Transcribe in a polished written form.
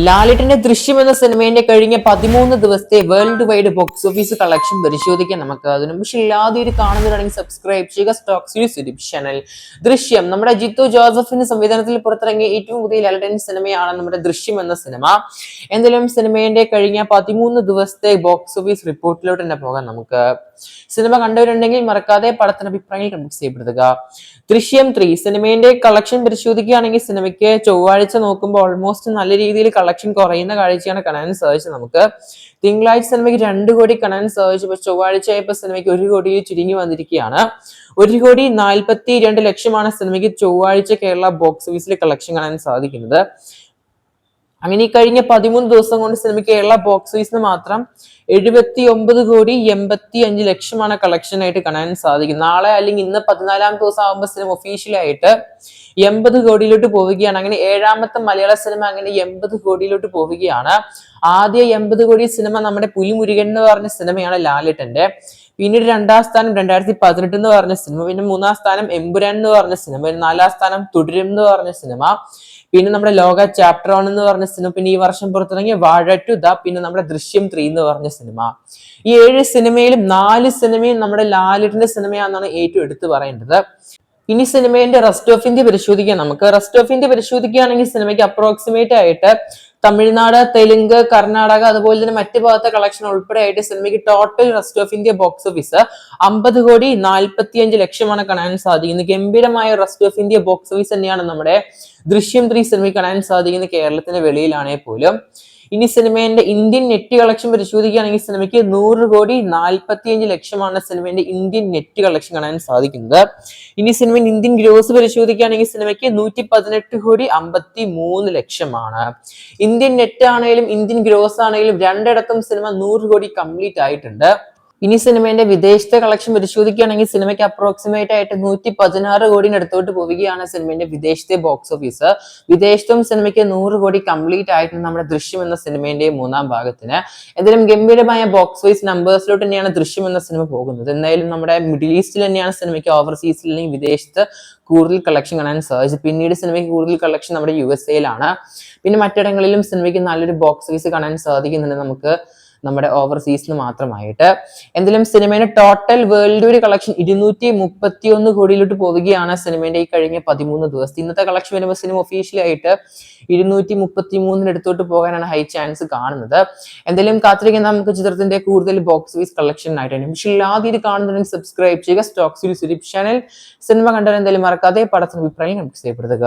ലാലേട്ടന്റെ ദൃശ്യം എന്ന സിനിമയുടെ കഴിഞ്ഞ 13 ദിവസത്തെ world wide box office collection പരിശോധിക്കാൻ നമുക്ക്. അതിനു പക്ഷെ ഇല്ലാതെ ഒരു കാണുന്നവരാണെങ്കിൽ സബ്സ്ക്രൈബ് ചെയ്യുക സ്റ്റോക്ക് സീരീസ് യൂട്യൂബ് ചാനൽ. ദൃശ്യം നമ്മുടെ ജിത്തു ജോസഫിന്റെ സംവിധാനത്തിൽ പുറത്തിറങ്ങിയ ഏറ്റവും പുതിയ ലാലേട്ടൻ സിനിമയാണ് നമ്മുടെ ദൃശ്യം എന്ന സിനിമ. എന്തായാലും സിനിമയുടെ കഴിഞ്ഞ 13 ദിവസത്തെ ബോക്സ് ഓഫീസ് റിപ്പോർട്ടിലോട്ട് തന്നെ പോകാം നമുക്ക്. സിനിമ കണ്ടവരുണ്ടെങ്കിൽ മറക്കാതെ പടത്തിന്റെ അഭിപ്രായങ്ങൾ കമന്റ് ചെയ്യപ്പെടുക. ദൃശ്യം 3 സിനിമയുടെ കളക്ഷൻ പരിശോധിക്കുകയാണെങ്കിൽ സിനിമയ്ക്ക് ചൊവ്വാഴ്ച നോക്കുമ്പോൾ ഓൾമോസ്റ്റ് നല്ല രീതിയിൽ കളക്ഷൻ കുറയുന്ന കാഴ്ചയാണ് കാണാൻ സാധിച്ചത് നമുക്ക്. തിങ്കളാഴ്ച സിനിമയ്ക്ക് 2 കോടി കാണാൻ സാധിച്ചു. ചൊവ്വാഴ്ച ആയപ്പോൾ സിനിമയ്ക്ക് 1 കോടി ചുരുങ്ങി വന്നിരിക്കുകയാണ്. 1,42,00,000 സിനിമയ്ക്ക് ചൊവ്വാഴ്ച കേരള ബോക്സ് ഓഫീസിൽ കളക്ഷൻ കാണാൻ സാധിക്കുന്നത്. അങ്ങനെ ഈ കഴിഞ്ഞ 13 ദിവസം കൊണ്ട് സിനിമയ്ക്ക് കേരള ബോക്സ് ഓഫീസിന് മാത്രം 79,85,00,000 കളക്ഷൻ ആയിട്ട് കാണാൻ സാധിക്കും. നാളെ അല്ലെങ്കിൽ ഇന്ന് 14-ാം ദിവസം ആകുമ്പോൾ സിനിമ ഒഫീഷ്യലായിട്ട് 80 കോടിയിലോട്ട് പോവുകയാണ്. അങ്ങനെ 7ാമത്തെ മലയാള സിനിമ അങ്ങനെ 80 കോടിയിലോട്ട് പോവുകയാണ്. ആദ്യ 80 കോടി സിനിമ നമ്മുടെ പുലിമുരുകൻ എന്ന് പറഞ്ഞ സിനിമയാണ് ലാലേട്ടന്റെ. പിന്നീട് 2ാം സ്ഥാനം 2018 എന്ന് പറഞ്ഞ സിനിമ, പിന്നെ 3ാം സ്ഥാനം എമ്പുരാൻ എന്ന് പറഞ്ഞ സിനിമ, പിന്നെ 4ാം സ്ഥാനം തുടരും എന്ന് പറഞ്ഞ സിനിമ, പിന്നെ നമ്മുടെ ലോക ചാപ്റ്റർ 1 എന്ന് പറഞ്ഞ സിനിമ, പിന്നെ ഈ വർഷം പുറത്തിറങ്ങിയ വാഴ 2, പിന്നെ നമ്മുടെ ദൃശ്യം 3 എന്ന് പറഞ്ഞ സിനിമ. ഈ 7 സിനിമയിലും 4 സിനിമയും നമ്മുടെ ലാലേട്ടന്റെ സിനിമയാണെന്നാണ് ഏറ്റവും എടുത്തു പറയേണ്ടത്. ഇനി സിനിമയുടെ റെസ്റ്റ് ഓഫ് ഇന്ത്യ പരിശോധിക്കാം നമുക്ക്. റെസ്റ്റ് ഓഫ് ഇന്ത്യ പരിശോധിക്കുകയാണെങ്കിൽ സിനിമയ്ക്ക് അപ്രോക്സിമേറ്റ് ആയിട്ട് തമിഴ്നാട്, തെലുങ്ക്, കർണാടക അതുപോലെ തന്നെ മറ്റു ഭാഗത്തെ കളക്ഷൻ ഉൾപ്പെടെ ആയിട്ട് സിനിമയ്ക്ക് total rest of India box office 50,45,00,000 കാണാൻ സാധിക്കുന്നത്. ഗംഭീരമായ rest of India box office തന്നെയാണ് നമ്മുടെ ദൃശ്യം 3 സിനിമയ്ക്ക് കാണാൻ സാധിക്കുന്നത്, കേരളത്തിന്റെ വെളിയിലാണെങ്കിൽ പോലും. ഇനി സിനിമയുടെ ഇന്ത്യൻ നെറ്റ് കളക്ഷൻ പരിശോധിക്കുകയാണെങ്കിൽ സിനിമയ്ക്ക് 100,45,00,000 സിനിമയുടെ ഇന്ത്യൻ നെറ്റ് കളക്ഷൻ കാണാൻ സാധിക്കുന്നത്. ഇനി സിനിമയുടെ ഇന്ത്യൻ ഗ്രോസ് പരിശോധിക്കുകയാണെങ്കിൽ സിനിമയ്ക്ക് 118,53,00,000. ഇന്ത്യൻ നെറ്റ് ആണെങ്കിലും ഇന്ത്യൻ ഗ്രോസ് ആണെങ്കിലും രണ്ടിടത്തും സിനിമ 100 കോടി കംപ്ലീറ്റ് ആയിട്ടുണ്ട്. ഇനി സിനിമയുടെ വിദേശത്തെ കളക്ഷൻ പരിശോധിക്കുകയാണെങ്കിൽ സിനിമയ്ക്ക് അപ്രോക്സിമേറ്റ് ആയിട്ട് 116 കോടിന് അടുത്തോട്ട് പോവുകയാണ് സിനിമയുടെ വിദേശത്തെ ബോക്സ് ഓഫീസ്. വിദേശത്തും സിനിമയ്ക്ക് 100 കോടി കംപ്ലീറ്റ് ആയിട്ട് നമ്മുടെ ദൃശ്യം എന്ന സിനിമയുടെ 3ാം ഭാഗത്തിന്. എന്തായാലും ഗംഭീരമായ ബോക്സ് ഓഫീസ് നമ്പേഴ്സിലോട്ട് തന്നെയാണ് ദൃശ്യം എന്ന സിനിമ പോകുന്നത്. എന്തായാലും നമ്മുടെ മിഡിൽ ഈസ്റ്റിൽ തന്നെയാണ് സിനിമയ്ക്ക് ഓവർസീസിൽ അല്ലെങ്കിൽ വിദേശത്ത് കൂടുതൽ കളക്ഷൻ കാണാൻ സാധിച്ചു. പിന്നീട് സിനിമയ്ക്ക് കൂടുതൽ കളക്ഷൻ നമ്മുടെ USA-ലാണ്. പിന്നെ മറ്റിടങ്ങളിലും സിനിമയ്ക്ക് നല്ലൊരു ബോക്സ് ഓഫീസ് കാണാൻ സാധിക്കുന്നുണ്ട് നമുക്ക് നമ്മുടെ ഓവർസീസിന് മാത്രമായിട്ട്. എന്തായാലും സിനിമയുടെ ടോട്ടൽ വേൾഡ് വൈഡ് കളക്ഷൻ 231 കോടിയിലോട്ട് പോവുകയാണ് സിനിമയുടെ ഈ കഴിഞ്ഞ 13 ദിവസം. ഇന്നത്തെ കളക്ഷൻ വരുമ്പോൾ സിനിമ ഒഫീഷ്യലായിട്ട് 233 അടുത്തോട്ട് പോകാനാണ് ഹൈ ചാൻസ് കാണുന്നത്. എന്തായാലും കാത്തിരിക്കാൻ നമുക്ക് ചിത്രത്തിന്റെ കൂടുതൽ ബോക്സ് ഓഫീസ് കളക്ഷൻ ആയിട്ടാണ്. പക്ഷേ ആദ്യം കാണുന്നുണ്ടെങ്കിൽ സബ്സ്ക്രൈബ് ചെയ്യുക stock series YouTube channel. Cinema കണ്ടാൽ എന്തായാലും മറക്കാതെ പടത്തിന് അഭിപ്രായം കമന്റ് ചെയ്യപ്പെടുക.